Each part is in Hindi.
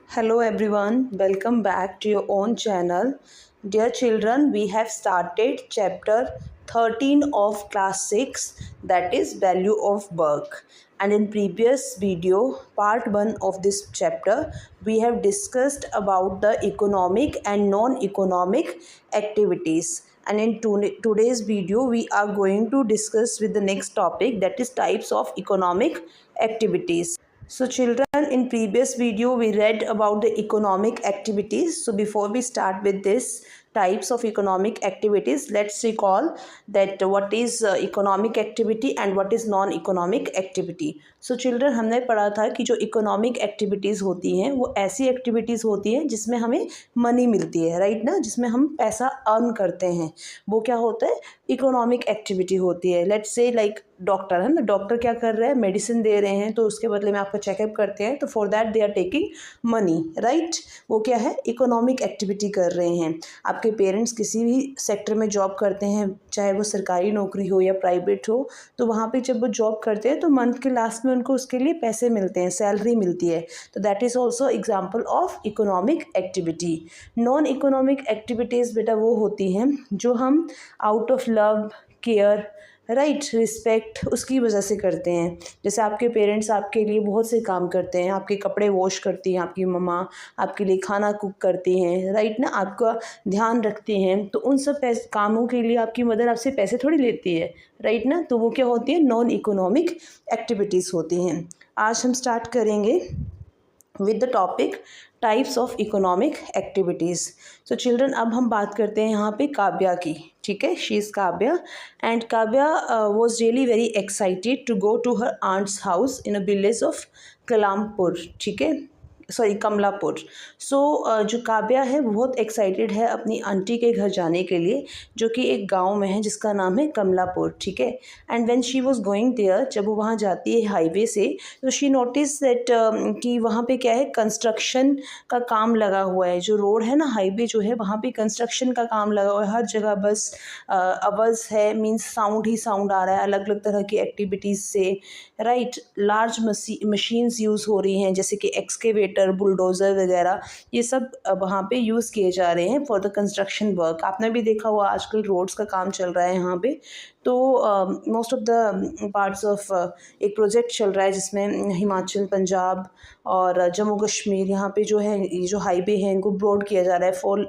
Hello everyone, welcome back to your own channel. Dear children, we have started chapter 13 of class 6, that is value of work. And in previous video, part 1 of this chapter, we have discussed about the economic and non-economic activities. And in today's video, we are going to discuss with the next topic, that is types of economic activities. So children, in previous video we read about the economic activities. So before we start with this types of economic activities, let's recall that what is economic activity and what is non-economic activity. So children, हमने पढ़ा था कि जो इकोनॉमिक एक्टिविटीज़ होती हैं वो ऐसी एक्टिविटीज़ होती हैं जिसमें हमें मनी मिलती है, राइट ना, जिसमें हम पैसा अर्न करते हैं, वो क्या होता है, इकोनॉमिक एक्टिविटी होती है. लेट्स से लाइक डॉक्टर है ना, डॉक्टर क्या कर रहे हैं, मेडिसिन दे रहे हैं, तो उसके बदले में आपका चेकअप करते हैं, तो for that they are taking money, right. वो क्या है, इकोनॉमिक एक्टिविटी कर रहे हैं. आपके पेरेंट्स किसी भी सेक्टर में जॉब करते हैं, चाहे वो सरकारी नौकरी हो या प्राइवेट हो, तो वहाँ पे जब वो जॉब करते हैं तो मंथ के लास्ट में उनको उसके लिए पैसे मिलते हैं, सैलरी मिलती है. तो that is also example of economic activity. Non economic activities बेटा वो होती हैं जो हम out of love, care, right, respect उसकी वजह से करते हैं. जैसे आपके पेरेंट्स आपके लिए बहुत से काम करते हैं, आपके कपड़े वॉश करती हैं, आपकी मम्मा आपके लिए खाना कुक करती हैं, राइट ना, आपका ध्यान रखती हैं, तो उन सब कामों के लिए आपकी मदर आपसे पैसे थोड़ी लेती है, राइट ना. तो वो क्या होती है, नॉन इकोनॉमिक एक्टिविटीज़ होती हैं. आज हम स्टार्ट करेंगे with the topic types of economic activities. So children, अब हम बात करते हैं यहाँ पे काव्या की, ठीक है. She is Kavya and Kavya was really very excited to go to her aunt's house in a village of Kalampur, ठीक है, सॉरी कमलापुर. सो जो काव्या है वो बहुत एक्साइटेड है अपनी आंटी के घर जाने के लिए, जो कि एक गांव में है जिसका नाम है कमलापुर, ठीक है. And when she was going there, जब वो वहाँ जाती है हाईवे से, तो शी नोटिस दैट कि वहाँ पे क्या है, कंस्ट्रक्शन का काम लगा हुआ है. जो रोड है ना, हाईवे जो है, वहाँ पे कंस्ट्रक्शन का काम लगा हुआ है. हर जगह बस आवाज़ है, मीन्स साउंड ही साउंड आ रहा है अलग अलग तरह की एक्टिविटीज़ से, राइट. लार्ज मशीन्स यूज़ हो रही हैं, जैसे कि एक्सकेवेटर, बुलडोज़र वगैरह, ये सब वहाँ पे यूज़ किए जा रहे हैं फॉर द कंस्ट्रक्शन वर्क. आपने भी देखा हुआ आजकल रोड्स का काम चल रहा है यहाँ पे. तो most of the parts of एक प्रोजेक्ट चल रहा है जिसमें हिमाचल, पंजाब और जम्मू कश्मीर, यहाँ पे जो है, ये जो हाईवे है इनको ब्रॉड किया जा रहा है, 4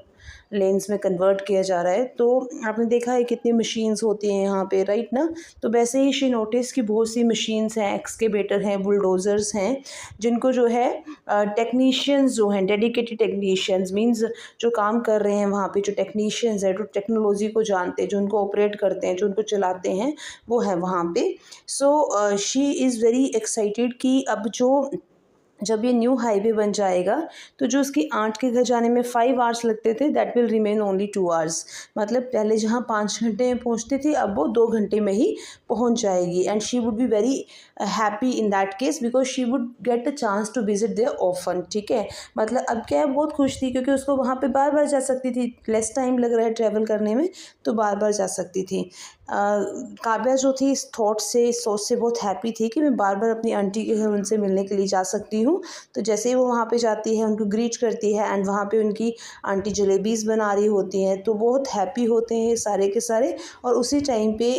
लेन्स में कन्वर्ट किया जा रहा है. तो आपने देखा है कितनी मशीन्स होती हैं यहाँ पे, राइट ना. तो वैसे ही शी नोटिस कि बहुत सी मशीन्स हैं, एक्सकेवेटर हैं, बुलडोज़र्स हैं, जिनको जो है टेक्नीशियंस जो हैं, डेडिकेटेड टेक्नीशियंस, मींस जो काम कर रहे हैं वहाँ पे, जो टेक्नीशियंस हैं, जो टेक्नोलॉजी को जानते हैं, जो उनको ऑपरेट करते हैं, जो उनको चलाते हैं, वो है वहाँ पे. So she is very excited कि अब जब ये न्यू हाईवे बन जाएगा तो जो उसकी आंट के घर जाने में 5 आवर्स लगते थे, that will remain only 2 hours. मतलब पहले जहाँ 5 घंटे में पहुँचती थी, अब वो 2 घंटे में ही पहुँच जाएगी. And she would be very happy in that case, because she would get a chance to visit there often, ठीक है. मतलब अब क्या है, बहुत खुश थी क्योंकि उसको वहाँ पे बार बार जा सकती थी, लेस टाइम लग रहा है ट्रैवल करने में, तो बार बार जा सकती थी. काव्या जो थी इस थॉट से, इस सोच से बहुत हैप्पी थी कि मैं बार बार अपनी आंटी के घर उनसे मिलने के लिए जा सकती हूँ. तो जैसे ही वो वहाँ पे जाती है, उनको ग्रीट करती है, एंड वहाँ पे उनकी आंटी जलेबीज़ बना रही होती हैं, तो बहुत हैप्पी होते हैं सारे के सारे. और उसी टाइम पे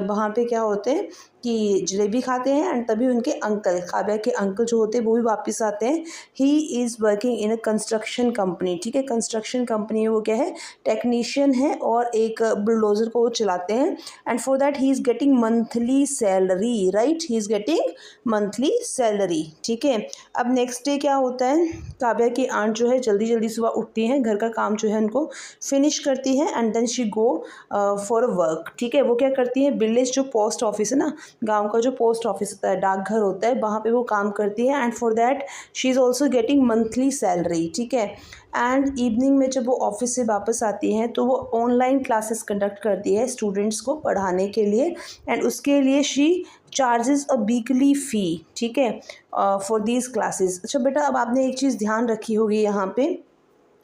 वहाँ पे क्या होते हैं कि जलेबी खाते हैं, एंड तभी उनके अंकल, काव्या के अंकल जो होते हैं, वो भी वापस आते हैं. He is working in a construction company, ठीक है. कंस्ट्रक्शन कंपनी में वो क्या है, टेक्नीशियन है और एक बुलडोज़र को वो चलाते हैं. And for that he is getting monthly salary, right, he is getting monthly salary, ठीक है. अब नेक्स्ट डे क्या होता है, काव्या की आंट जो है जल्दी जल्दी सुबह उठती हैं, घर का काम जो है उनको फिनिश करती हैं, and then she go for work, ठीक है. वो क्या करती है, विलेज जो पोस्ट ऑफिस है ना, गांव का जो पोस्ट ऑफिस होता है, डाकघर होता है, वहाँ पे वो काम करती है. And for that she is also getting monthly salary, ठीक है. एंड इवनिंग में जब वो ऑफिस से वापस आती हैं तो वो ऑनलाइन क्लासेस कंडक्ट करती है स्टूडेंट्स को पढ़ाने के लिए, एंड उसके लिए शी चार्जेस अ वीकली फ़ी, ठीक है, फॉर दीज क्लासेस. अच्छा बेटा, अब आपने एक चीज़ ध्यान रखी होगी, यहाँ पे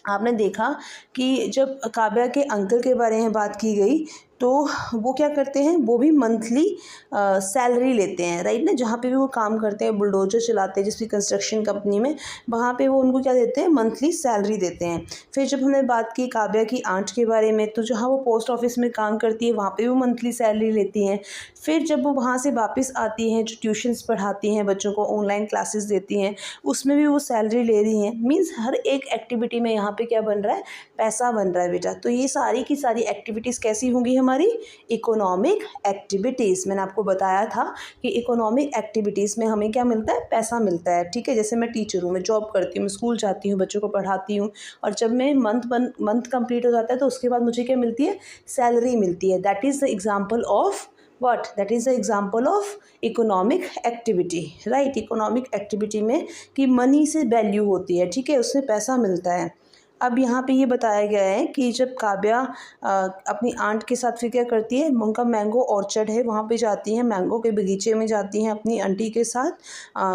आपने देखा कि जब काव्या के अंकल के बारे में बात की गई तो वो क्या करते हैं, वो भी मंथली सैलरी लेते हैं, राइट ना। जहाँ पे भी वो काम करते हैं, बुलडोजर चलाते हैं जिस भी कंस्ट्रक्शन कंपनी में, वहाँ पे वो उनको क्या देते हैं, मंथली सैलरी देते हैं। फिर जब हमने बात की काव्या की आंट के बारे में, तो जहाँ वो पोस्ट ऑफिस में काम करती है वहाँ पे वो मंथली सैलरी लेती हैं। फिर जब वो वहाँ से वापस आती हैं, जो ट्यूशन्स पढ़ाती हैं बच्चों को, ऑनलाइन क्लासेस देती हैं, उसमें भी वो सैलरी ले रही हैं। मीन्स हर एक एक्टिविटी में यहाँ पे क्या बन रहा है, पैसा बन रहा है बेटा। तो ये सारी की सारी एक्टिविटीज़ कैसी होंगी, हमारी इकोनॉमिक एक्टिविटीज़। मैंने आपको बताया था कि इकोनॉमिक एक्टिविटीज़ में हमें क्या मिलता है, पैसा मिलता है, ठीक है। जैसे मैं टीचर हूँ, मैं जॉब करती हूँ, मैं स्कूल जाती हूँ, बच्चों को पढ़ाती हूँ, और जब मैं मंथ कंप्लीट हो जाता है तो उसके बाद मुझे क्या मिलती है, सैलरी मिलती है। That is the example of what, that is the example of economic activity, right। Economic activity में कि मनी से वैल्यू होती है, ठीक है, उससे पैसा मिलता है। अब यहाँ पे ये बताया गया है कि जब काव्या अपनी आंट के साथ फिर क्या करती है, उनका मैंगो ऑर्चर्ड है, वहाँ पे जाती हैं, मैंगो के बगीचे में जाती हैं अपनी आंटी के साथ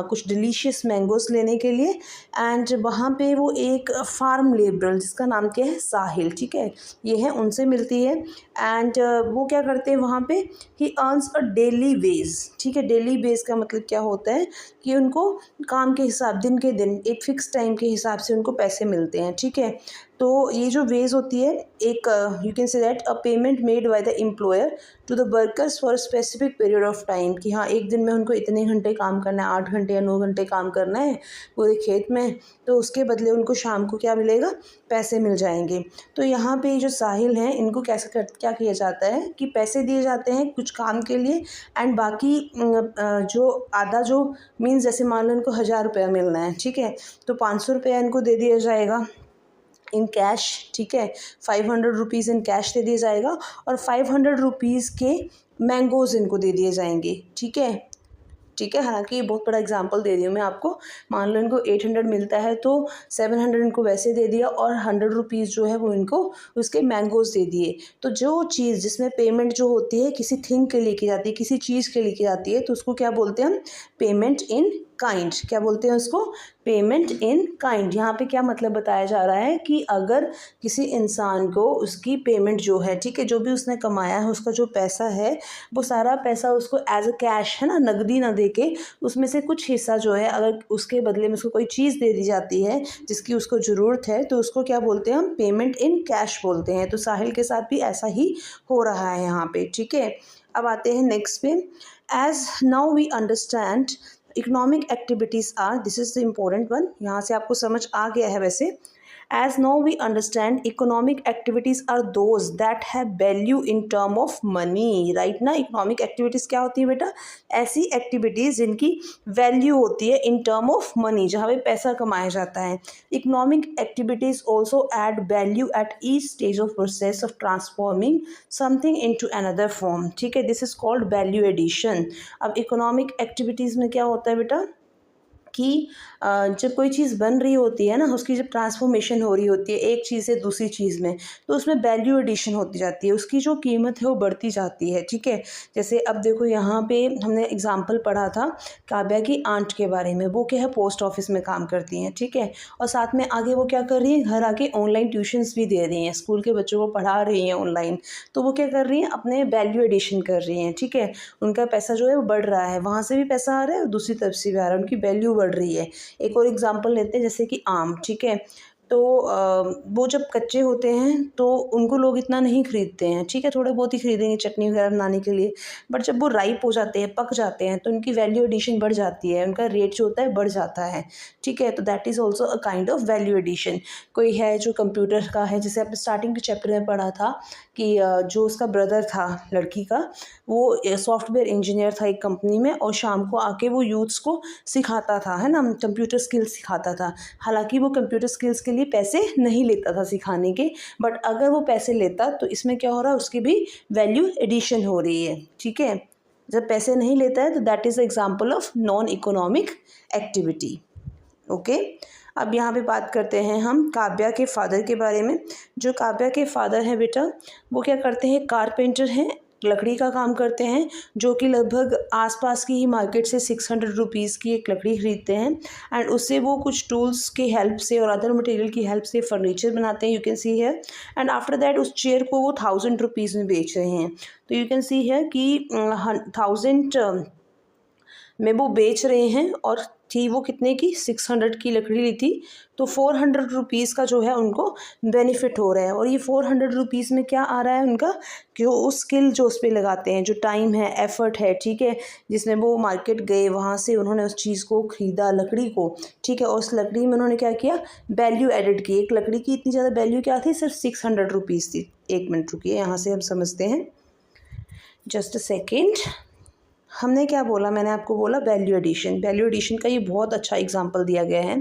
कुछ डिलीशियस मैंगोस लेने के लिए। एंड वहाँ पे वो एक फार्म लेबरर जिसका नाम क्या है, साहिल, ठीक है, ये है, उनसे मिलती है। एंड वो क्या करते हैं वहाँ पे, ही अर्न्स अ डेली वेज, ठीक है। डेली वेज का मतलब क्या होता है कि उनको काम के हिसाब, दिन के दिन एक फ़िक्स टाइम के हिसाब से उनको पैसे मिलते हैं, ठीक है। तो ये जो वेज होती है, एक you can say that a payment made by the employer to the workers for a specific period of time, कि हाँ एक दिन में उनको इतने घंटे काम करना है, 8 घंटे या 9 घंटे काम करना है पूरे खेत में, तो उसके बदले उनको शाम को क्या मिलेगा, पैसे मिल जाएंगे। तो यहाँ पे जो साहिल हैं, इनको क्या किया जाता है कि पैसे दिए जाते हैं कुछ काम के लिए, एंड बाकी जो आधा जो मीन्स जैसे मान लो इनको 1000 रुपया मिलना है, ठीक है, तो 500 रुपया इनको दे दिया जाएगा इन कैश, ठीक है, 500 रुपीज़ इन कैश दे दिया जाएगा, और 500 रुपीज़ के मैंगोज़ इनको दे दिए जाएंगे, ठीक है, ठीक है। हालांकि ये बहुत बड़ा एग्जांपल दे रही हूँ मैं आपको। मान लो इनको 800 मिलता है तो 700 इनको वैसे दे दिया, और 100 रुपीज़ जो है वो इनको उसके मैंगोज़ दे दिए। तो जो चीज़ जिसमें पेमेंट जो होती है किसी थिंग के लिए की जाती है, किसी चीज़ के लिए की जाती है, तो उसको क्या बोलते हैं हम, पेमेंट इन काइंड। क्या बोलते हैं उसको, पेमेंट इन काइंड। यहाँ पे क्या मतलब बताया जा रहा है कि अगर किसी इंसान को उसकी पेमेंट जो है, ठीक है, जो भी उसने कमाया है उसका जो पैसा है, वो सारा पैसा उसको एज अ कैश है ना, नकदी ना दे के, उसमें से कुछ हिस्सा जो है अगर उसके बदले में उसको कोई चीज़ दे दी जाती है जिसकी उसको ज़रूरत है, तो उसको क्या बोलते हैं हम, पेमेंट इन कैश बोलते हैं। तो साहिल के साथ भी ऐसा ही हो रहा है यहाँ पे, ठीक है। अब आते हैं नेक्स्ट पे। As now we understand economic activities are, this is the important one, यहाँ से आपको समझ आ गया है वैसे। As now we understand, economic activities are those that have value in term of money, right ना। economic activities क्या होती है बेटा, ऐसी activities जिनकी value होती है in term of money, जहाँ पे पैसा कमाया जाता है। economic activities also add value at each stage of process of transforming something into another form, ठीक है, this is called value addition। अब economic activities में क्या होता है बेटा कि जब कोई चीज़ बन रही होती है ना, उसकी जब ट्रांसफॉर्मेशन हो रही होती है एक चीज़ से दूसरी चीज़ में, तो उसमें वैल्यू एडिशन होती जाती है, उसकी जो कीमत है वो बढ़ती जाती है, ठीक है। जैसे अब देखो यहाँ पे हमने एग्जांपल पढ़ा था काव्या की आंट के बारे में, वो क्या है, पोस्ट ऑफिस में काम करती हैं, ठीक है, और साथ में आगे वो क्या कर रही हैं, घर आके ऑनलाइन ट्यूशन्स भी दे रही हैं, स्कूल के बच्चों को पढ़ा रही हैं ऑनलाइन। तो वो क्या कर रही हैं, अपने वैल्यू एडिशन कर रही हैं, ठीक है, उनका पैसा जो है वो बढ़ रहा है, वहाँ से भी पैसा आ रहा है और दूसरी तरफ से भी आ रहा है, उनकी वैल्यू बढ़ रही है। एक और एग्जांपल लेते हैं, जैसे कि आम, ठीक है, तो वो जब कच्चे होते हैं तो उनको लोग इतना नहीं खरीदते हैं, ठीक है, थोड़े बहुत ही खरीदेंगे चटनी वगैरह बनाने के लिए, बट जब वो राइप हो जाते हैं, पक जाते हैं, तो उनकी वैल्यू एडिशन बढ़ जाती है, उनका रेट जो होता है बढ़ जाता है, ठीक है। तो that is also a kind of value addition. कोई है जो कंप्यूटर का है, जैसे आपने स्टार्टिंग के चैप्टर में पढ़ा था कि जो उसका ब्रदर था लड़की का, वो सॉफ्टवेयर इंजीनियर था एक कंपनी में, और शाम को आके वो यूथ्स को सिखाता था, है ना, कंप्यूटर स्किल्स सिखाता था। हालांकि वो कंप्यूटर स्किल्स के लिए पैसे नहीं लेता था सिखाने के, बट अगर वो पैसे लेता तो इसमें क्या हो रहा है, उसकी भी वैल्यू एडिशन हो रही है, ठीक है। जब पैसे नहीं लेता है तो that is example of non economic activity, okay. अब यहाँ पे बात करते हैं हम काव्या के फादर के बारे में। जो काव्या के फादर हैं बेटा, वो क्या करते हैं, कारपेंटर हैं, लकड़ी का काम करते हैं, जो कि लगभग आसपास की ही मार्केट से 600 रुपीज़ की एक लकड़ी खरीदते हैं एंड उससे वो कुछ टूल्स की हेल्प से और अदर मटेरियल की हेल्प से फर्नीचर बनाते हैं, यू कैन सी है। एंड आफ्टर दैट उस चेयर को वो 1000 रुपीज़ में बेच रहे हैं। तो यू कैन सी है कि 1000 में वो बेच रहे हैं और थी वो कितने की 600 की लकड़ी ली थी, तो 400 रुपीज़ का जो है उनको बेनिफिट हो रहा है। और ये 400 रुपीज़ में क्या आ रहा है उनका, कि वो स्किल जो उस पर लगाते हैं, जो टाइम है, एफर्ट है, ठीक है, जिसमें वो मार्केट गए, वहाँ से उन्होंने उस चीज़ को ख़रीदा, लकड़ी को, ठीक है, और उस लकड़ी में उन्होंने क्या किया, वैल्यू एडिड की। एक लकड़ी की इतनी ज़्यादा वैल्यू क्या थी, सिर्फ 600 रुपीज़ थी। एक मिनट रुकिए, यहाँ से हम समझते हैं, जस्ट अ सेकेंड। हमने क्या बोला, मैंने आपको बोला वैल्यू एडिशन। वैल्यू एडिशन का ये बहुत अच्छा एग्जांपल दिया गया है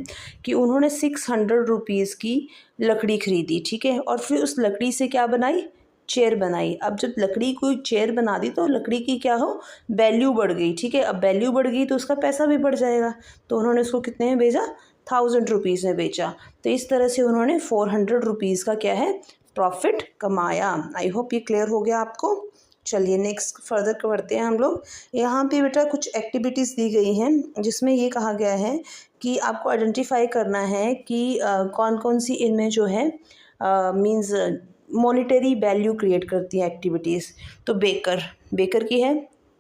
कि उन्होंने 600 रुपीज़ की लकड़ी खरीदी, ठीक है, और फिर उस लकड़ी से क्या बनाई, चेयर बनाई। अब जब लकड़ी को चेयर बना दी तो लकड़ी की क्या हो, वैल्यू बढ़ गई, ठीक है। अब वैल्यू बढ़ गई तो उसका पैसा भी बढ़ जाएगा, तो उन्होंने उसको कितने में बेचा, 1000 रुपीज़ में बेचा। तो इस तरह से उन्होंने 400 रुपीज़ का क्या है, प्रॉफिट कमाया। आई होप ये क्लियर हो गया आपको। चलिए नेक्स्ट फर्दर करते हैं हम लोग। यहाँ पे बेटा कुछ एक्टिविटीज़ दी गई हैं जिसमें ये कहा गया है कि आपको आइडेंटिफाई करना है कि कौन कौन सी इनमें जो है मींस मॉनेटरी वैल्यू क्रिएट करती है एक्टिविटीज़। तो बेकर की है,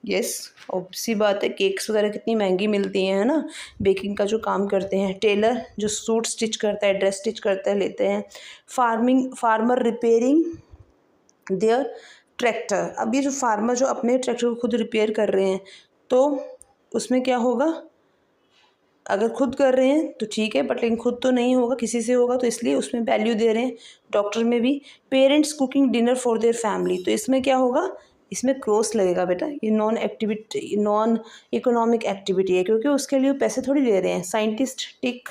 यस, और सी बात है, केक्स वगैरह कितनी महंगी मिलती हैं, है ना, बेकिंग का जो काम करते हैं। टेलर जो सूट स्टिच करता है, ड्रेस स्टिच करता है, लेते हैं। Farmer repairing their tractor. अब ये जो फार्मर जो अपने ट्रैक्टर को खुद रिपेयर कर रहे हैं, तो उसमें क्या होगा, अगर खुद कर रहे हैं तो ठीक है, बट लेकिन खुद तो नहीं होगा, किसी से होगा, तो इसलिए उसमें वैल्यू दे रहे हैं। डॉक्टर में भी parents cooking dinner for their family, तो इसमें क्या होगा, इसमें क्रॉस लगेगा बेटा, ये नॉन इकोनॉमिक एक्टिविटी है, क्योंकि उसके लिए पैसे थोड़ी ले रहे हैं। Scientist tick,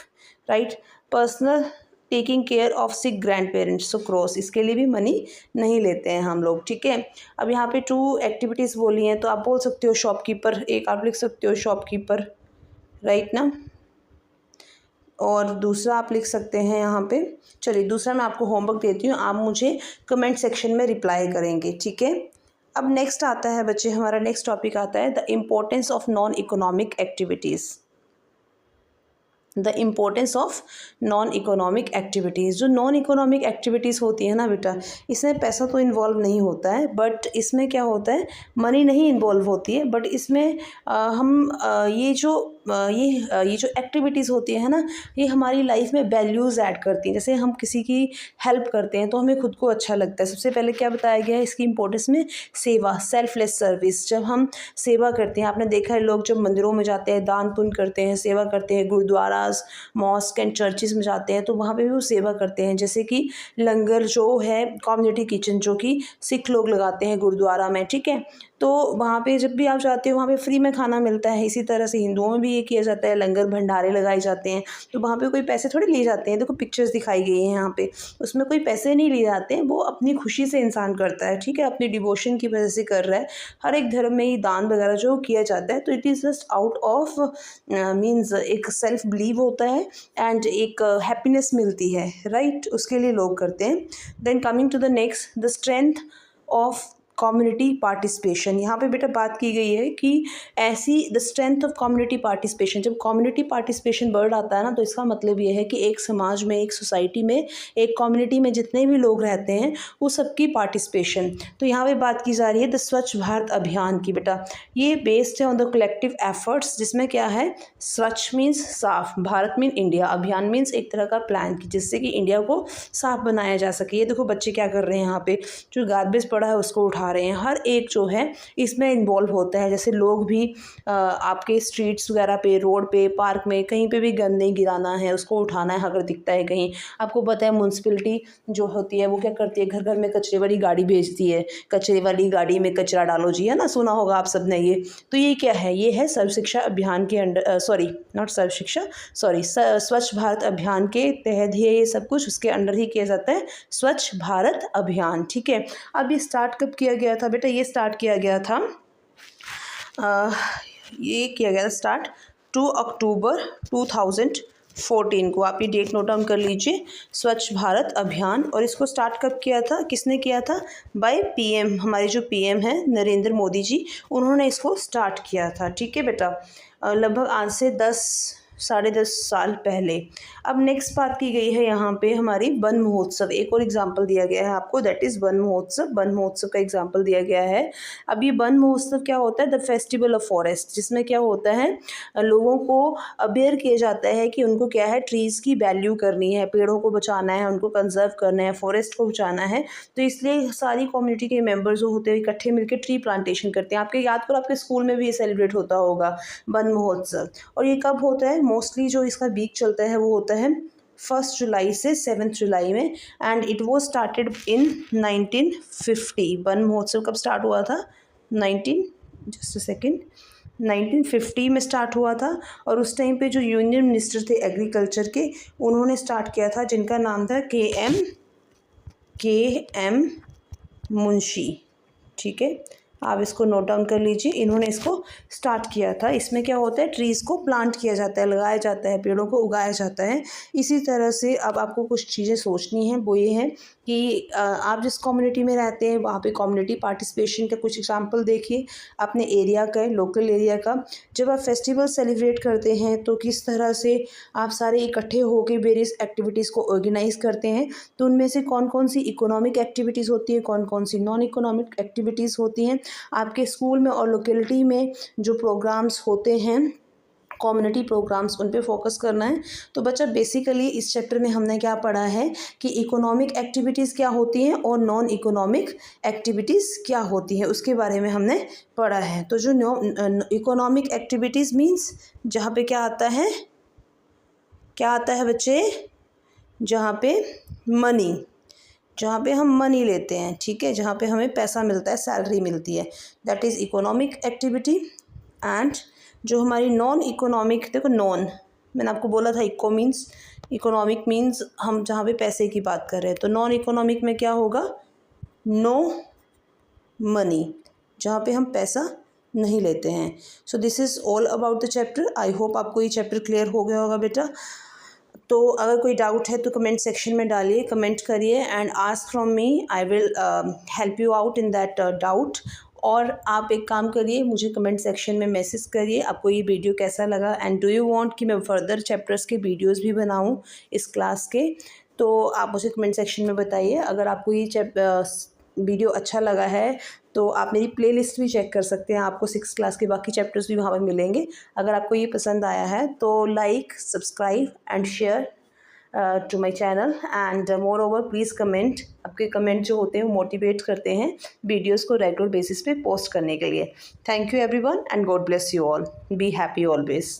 right, personal taking care of sick grand parents, so cross, इसके लिए भी मनी नहीं लेते हैं हम लोग, ठीक है। अब यहाँ पे 2 एक्टिविटीज़ बोली हैं, तो आप बोल सकते हो शॉपकीपर, एक आप लिख सकते हो शॉपकीपर, राइट ना, और दूसरा आप लिख सकते हैं यहाँ पे। चलिए दूसरा मैं आपको होमवर्क देती हूँ, आप मुझे कमेंट सेक्शन में रिप्लाई करेंगे, ठीक है। अब नेक्स्ट आता है बच्चे, हमारा नेक्स्ट टॉपिक आता है the importance of non economic activities. The importance of non economic activities. जो नॉन इकोनॉमिक एक्टिविटीज़ होती है ना बेटा, इसमें पैसा तो इन्वॉल्व नहीं होता है, बट इसमें क्या होता है, मनी नहीं इन्वॉल्व होती है, बट इसमें ये जो एक्टिविटीज़ होती है ना, ये हमारी लाइफ में वैल्यूज़ ऐड करती हैं। जैसे हम किसी की हेल्प करते हैं तो हमें खुद को अच्छा लगता है। सबसे पहले क्या बताया गया है इसकी इंपॉर्टेंस में, सेवा, सेल्फलेस सर्विस। जब हम सेवा करते हैं, आपने देखा है लोग जब मंदिरों में जाते हैं, दान पुण्य करते हैं, सेवा करते हैं, गुरुद्वारा, मॉस्क एंड चर्चिज़ में जाते हैं, तो वहाँ पे भी वो सेवा करते हैं। जैसे कि लंगर जो है, कम्युनिटी किचन जो कि सिख लोग लगाते हैं गुरुद्वारा में, ठीक है, तो वहाँ पे जब भी आप जाते हो वहाँ पे फ्री में खाना मिलता है। इसी तरह से हिंदुओं में भी ये किया जाता है, लंगर भंडारे लगाए जाते हैं, तो वहाँ पे कोई पैसे थोड़ी लिए जाते हैं। देखो पिक्चर्स दिखाई गई हैं यहाँ पे, उसमें कोई पैसे नहीं लिए जाते हैं, वो अपनी खुशी से इंसान करता है, ठीक है, अपनी डिवोशन की वजह से कर रहा है। हर एक धर्म में ये दान वगैरह जो किया जाता है, तो it is just out of means एक सेल्फ बिलीव होता है एंड एक हैप्पीनेस मिलती है, राइट, उसके लिए लोग करते हैं। Then coming to the next, the strength of community participation. यहाँ पे बेटा बात की गई है कि ऐसी the strength of community participation, जब कम्युनिटी पार्टिसिपेशन वर्ड आता है ना, तो इसका मतलब ये है कि एक समाज में, एक सोसाइटी में, एक कम्युनिटी में जितने भी लोग रहते हैं वो सबकी पार्टिसिपेशन। तो यहाँ पे बात की जा रही है द स्वच्छ भारत अभियान की बेटा। ये बेस्ड है ऑन द कलेक्टिव एफर्ट्स, जिसमें क्या है, स्वच्छ मीन्स साफ, भारत मीन इंडिया, अभियान मीन्स एक तरह का प्लान की जिससे कि इंडिया को साफ बनाया जा सके। ये देखो बच्चे क्या कर रहे हैं, यहाँ पे जो गार्बेज पड़ा है उसको उठा रहे हैं। हर एक जो है इसमें इन्वॉल्व होता है। जैसे लोग भी आपके स्ट्रीट्स वगैरह पे, रोड पे, पार्क में, कहीं पे भी गंद नहीं गिराना है, उसको उठाना है अगर दिखता है कहीं। आपको पता है म्यूनसिपैलिटी जो होती है वो क्या करती है, घर घर में कचरे वाली गाड़ी भेजती है, कचरे वाली गाड़ी में कचरा डालो जी, है ना, सुना होगा आप सब ने ये। तो ये क्या है, ये है सर्व शिक्षा अभियान के अंडर, सॉरी नॉट सर्व शिक्षा, सॉरी स्वच्छ भारत अभियान के तहत ही ये सब कुछ उसके अंडर ही किया जाता है, स्वच्छ भारत अभियान, ठीक है। अब ये स्टार्ट कब किया गया था बेटा, ये स्टार्ट किया गया था स्टार्ट 2 अक्टूबर 2000 14 को। आप ये डेट नोट डाउन कर लीजिए, स्वच्छ भारत अभियान। और इसको स्टार्ट कब किया था, किसने किया था? बाय पीएम, हमारे जो पीएम हैं नरेंद्र मोदी जी, उन्होंने इसको स्टार्ट किया था। ठीक है बेटा, लगभग आज से 10-10.5 साल पहले। अब नेक्स्ट बात की गई है यहाँ पे हमारी वन महोत्सव। एक और एग्जाम्पल दिया गया है आपको, दैट इज़ वन महोत्सव। वन महोत्सव का एग्जाम्पल दिया गया है। अब ये वन महोत्सव क्या होता है? द फेस्टिवल ऑफ फॉरेस्ट, जिसमें क्या होता है, लोगों को अवेयर किया जाता है कि उनको क्या है, ट्रीज़ की वैल्यू करनी है, पेड़ों को बचाना है, उनको कंजर्व करना है, फॉरेस्ट को बचाना है। तो इसलिए सारी कम्युनिटी के मेंबर्स जो होते हैं इकट्ठे मिलकर ट्री प्लांटेशन करते हैं। आपके याद करो, आपके स्कूल में भी ये सेलिब्रेट होता होगा वन महोत्सव। और ये कब होता है? मोस्टली जो इसका वीक चलता है वो होता है 1 जुलाई से 7 जुलाई में। And it was started in 1950। One महोत्सव कब स्टार्ट हुआ था? 1950 में स्टार्ट हुआ था। और उस टाइम पे जो यूनियन मिनिस्टर थे एग्रीकल्चर के, उन्होंने स्टार्ट किया था, जिनका नाम था के एम मुंशी। ठीक है, आप इसको नोट डाउन कर लीजिए। इन्होंने इसको स्टार्ट किया था। इसमें क्या होता है, ट्रीज़ को प्लांट किया जाता है, लगाया जाता है, पेड़ों को उगाया जाता है। इसी तरह से अब आपको कुछ चीज़ें सोचनी हैं, वो ये है कि आप जिस कम्युनिटी में रहते हैं वहाँ पे कम्युनिटी पार्टिसिपेशन का कुछ एग्जांपल देखिए अपने एरिया का, लोकल एरिया का। जब आप फेस्टिवल सेलिब्रेट करते हैं तो किस तरह से आप सारे इकट्ठे होकर वेरियस एक्टिविटीज़ को ऑर्गेनाइज करते हैं। तो उनमें से कौन कौन सी इकोनॉमिक एक्टिविटीज़ होती है, कौन कौन सी नॉन इकोनॉमिक एक्टिविटीज़ होती हैं। आपके स्कूल में और लोकेलिटी में जो प्रोग्राम्स होते हैं, कम्युनिटी प्रोग्राम्स, उन पे फोकस करना है। तो बच्चा बेसिकली इस चैप्टर में हमने क्या पढ़ा है कि इकोनॉमिक एक्टिविटीज़ क्या होती हैं और नॉन इकोनॉमिक एक्टिविटीज़ क्या होती हैं, उसके बारे में हमने पढ़ा है। तो जो इकोनॉमिक एक्टिविटीज़ मीन्स जहाँ पे क्या आता है, क्या आता है बच्चे? जहाँ पे मनी, जहाँ पे हम मनी लेते हैं, ठीक है, जहाँ पे हमें पैसा मिलता है, सैलरी मिलती है, that is economic activity. And जो हमारी नॉन इकोनॉमिक, देखो नॉन, मैंने आपको बोला था इको मीन्स, इकोनॉमिक मीन्स हम जहाँ पे पैसे की बात कर रहे हैं। तो नॉन इकोनॉमिक में क्या होगा? नो मनी, जहाँ पे हम पैसा नहीं लेते हैं। So this is all about the chapter. I hope आपको ये चैप्टर क्लियर हो गया होगा बेटा। तो अगर कोई डाउट है तो कमेंट सेक्शन में डालिए, कमेंट करिए and ask from me, I will help you out in that doubt. और आप एक काम करिए, मुझे कमेंट सेक्शन में मैसेज करिए आपको ये वीडियो कैसा लगा एंड डू यू वांट कि मैं फर्दर चैप्टर्स के वीडियोस भी बनाऊं इस क्लास के। तो आप मुझे कमेंट सेक्शन में बताइए। अगर आपको ये वीडियो अच्छा लगा है तो आप मेरी प्लेलिस्ट भी चेक कर सकते हैं, आपको 6th क्लास के बाकी चैप्टर्स भी वहाँ पर मिलेंगे। अगर आपको ये पसंद आया है तो like, subscribe and share to my channel and moreover please comment. आपके कमेंट जो होते हैं वो मोटिवेट करते हैं वीडियोज़ को रेगुलर बेसिस पे पोस्ट करने के लिए। Thank you everyone and God bless you all. Be happy always.